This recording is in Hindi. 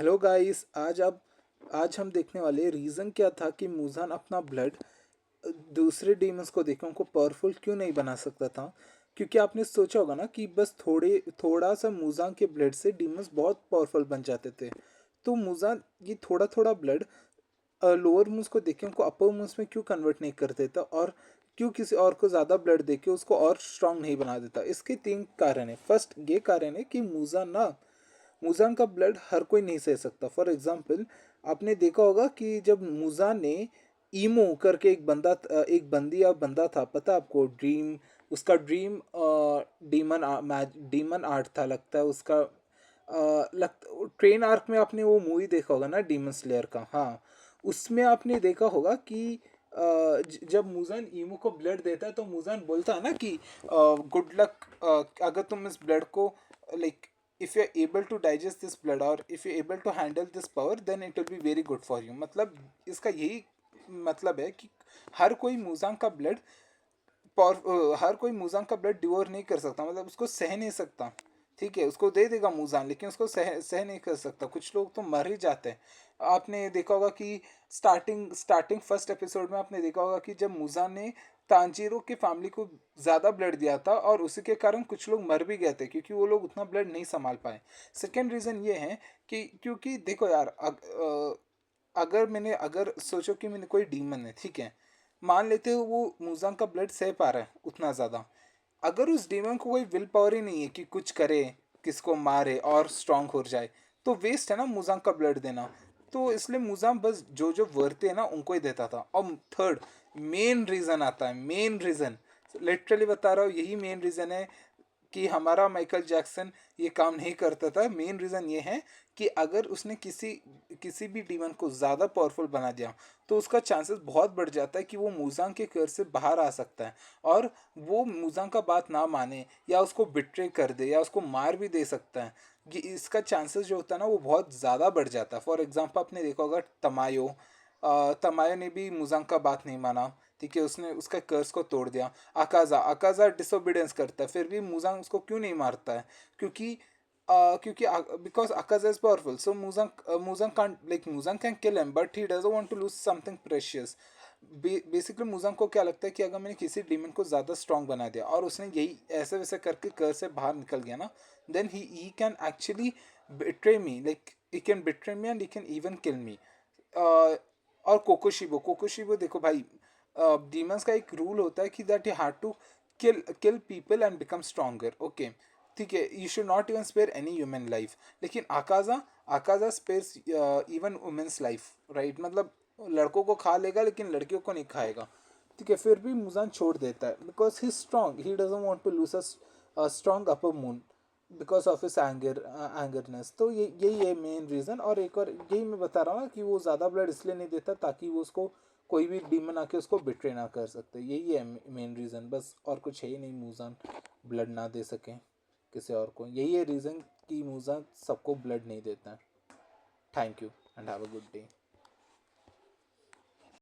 हेलो गाइस, आज हम देखने वाले रीज़न क्या था कि मूजान अपना ब्लड दूसरे डीमंस को देख के उनको पावरफुल क्यों नहीं बना सकता था। क्योंकि आपने सोचा होगा ना कि बस थोड़ा सा मूजान के ब्लड से डीमंस बहुत पावरफुल बन जाते थे। तो मूजान ये थोड़ा थोड़ा ब्लड लोअर मूव्स को देख के उनको अपर मूव्स में क्यों कन्वर्ट नहीं कर देता, और क्यों किसी और को ज़्यादा ब्लड दे के उसको और स्ट्रांग नहीं बना देता। इसके तीन कारण है। फर्स्ट ये कारण है कि मूजान का ब्लड हर कोई नहीं सह सकता। फॉर एग्जाम्पल, आपने देखा होगा कि जब मूजान ने ईमो करके एक बंदी या बंदा था, पता आपको, उसका ड्रीम डीमन आर्ट था लगता है उसका। ट्रेन आर्क में आपने वो मूवी देखा होगा ना, डीमन स्लेयर का। हाँ, उसमें आपने देखा होगा कि जब मूजान ईमो को ब्लड देता है तो मूजान बोलता है ना कि गुड लक, अगर तुम इस ब्लड को, like, if you're able to digest this blood or if you're able to handle this power then it will be very good for you। मतलब इसका यही मतलब है कि हर कोई मूजांग का ब्लड हर कोई मूजांग का ब्लड डिवोर नहीं कर सकता, मतलब उसको सह नहीं सकता। ठीक है, उसको दे देगा मूजान, लेकिन उसको सह नहीं कर सकता। कुछ लोग तो मर ही जाते हैं। आपने देखा होगा कि स्टार्टिंग फर्स्ट एपिसोड में आपने देखा होगा कि जब मूजान ने तांजीरो की फैमिली को ज़्यादा ब्लड दिया था और उसी के कारण कुछ लोग मर भी गए थे क्योंकि वो लोग उतना ब्लड नहीं संभाल पाए। सेकेंड रीज़न ये है कि क्योंकि देखो यार, अगर सोचो कि मैंने कोई डीमन है, ठीक है, मान लेते हो वो मूजांग का ब्लड सह पा रहा है उतना ज़्यादा। अगर उस डीमन को कोई विल पावर ही नहीं है कि कुछ करे, किसको मारे और स्ट्रांग हो जाए, तो वेस्ट है ना मूजांग का ब्लड देना। तो इसलिए मूजांग बस जो जो वर्ते हैं ना उनको ही देता था। और थर्ड मेन रीज़न आता है, मेन रीज़न, लिटरली बता रहा हूँ, यही मेन रीज़न है कि हमारा माइकल जैक्सन ये काम नहीं करता था। मेन रीज़न ये है कि अगर उसने किसी किसी भी डीमन को ज़्यादा पावरफुल बना दिया तो उसका चांसेस बहुत बढ़ जाता है कि वो मूजांग के घर से बाहर आ सकता है, और वो मूजांग का बात ना माने या उसको बिट्रे कर दे या उसको मार भी दे सकता है। ये इसका चांसेस जो होता है ना वो बहुत ज़्यादा बढ़ जाता है। फॉर एग्जांपल, आपने देखा होगा तमायो, तमायो ने भी मूजांग का बात नहीं माना। ठीक है, उसने उसका कर्स को तोड़ दिया। अकाजा अकाजा डिसोबीडियंस करता है, फिर भी मूजांग उसको क्यों नहीं मारता है? क्योंकि क्योंकि because Akaza is powerful, so Muzan can kill him but he doesn't want to lose something precious. Basically Muzan को क्या लगता है कि अगर मैंने किसी डीमन को ज़्यादा स्ट्रांग बना दिया और उसने यही ऐसे वैसे करके कर से बाहर निकल गया ना, then he can actually betray me, like he can betray me and he can even kill me. और कोकोशिबो देखो भाई, डीमंस का एक रूल होता है कि that you have to kill kill people and become stronger. Okay, ठीक है, you should not even spare any human life. लेकिन Akaza Akaza spares even women's life, right? मतलब लड़कों को खा लेगा लेकिन लड़कियों को नहीं खाएगा। ठीक है, फिर भी मुजान छोड़ देता है because he strong, he doesn't want to lose a strong upper moon because of his angerness. तो ये यही है मेन रीज़न। और एक और यही मैं बता रहा हूँ ना कि वो ज़्यादा ब्लड इसलिए नहीं देता ताकि वो उसको कोई भी डीमन आके उसको बिट्रे ना कर सकते। यही है मेन रीज़न, बस और कुछ है ही नहीं मूजान ब्लड ना दे सके किसी और को। यही है रीज़न कि मूजान सबको ब्लड नहीं देता है। Thank you and have a good day.